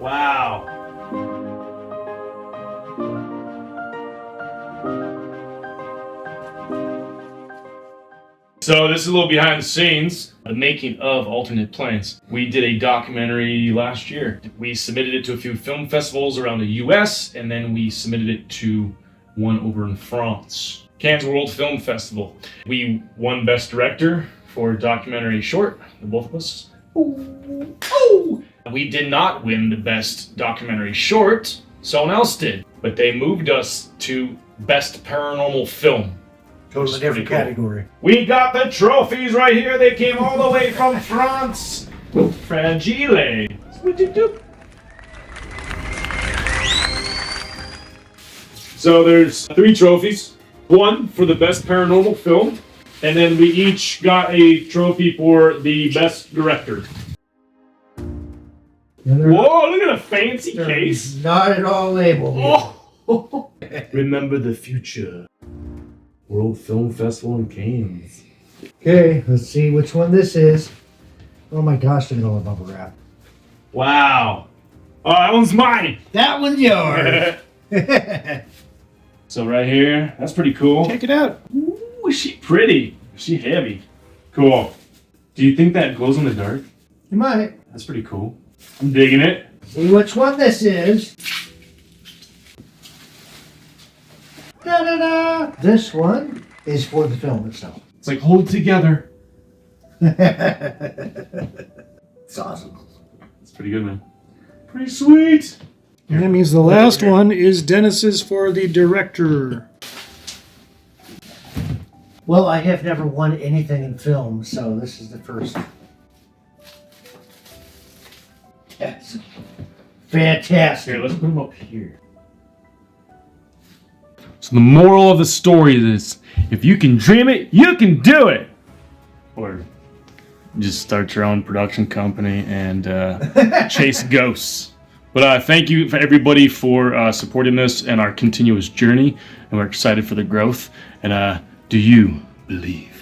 Wow. So this is a little behind the scenes, the making of Alternate Planes. We did a documentary last year. We submitted it to a few film festivals around the US, and then we submitted it to one over in France, Cannes World Film Festival. We won Best Director for documentary short, the both of us. Ooh. Ooh. We did not win the Best Documentary Short, someone else did, but they moved us to Best Paranormal Film. Totally different category. We got the trophies right here. They came all the way from France. Fragile. So there's 3 trophies. 1 for the best paranormal film, and then we each got a trophy for the best director. Whoa, look at a fancy case. Not at all labeled. Oh. Remember the future. World Film Festival in Cannes. Okay, let's see which one this is. Oh my gosh, look at all the bubble wrap. Wow. Oh, that one's mine. That one's yours. So right here, that's pretty cool. Check it out. Ooh, is she pretty? Is she heavy? Cool. Do you think that glows in the dark? You might. That's pretty cool. I'm digging it. See which one this is. Da-da-da! This one is for the film itself. It's like hold it together. It's awesome. It's pretty good, man. Pretty sweet. And that means the last one is Dennis's for the director. Well, I have never won anything in film, so this is the first. Yes. Fantastic. Here, let's put them up here. So the moral of the story is, if you can dream it, you can do it. Or just start your own production company and chase ghosts. But thank you for everybody for supporting this and our continuous journey. And we're excited for the growth. And do you believe?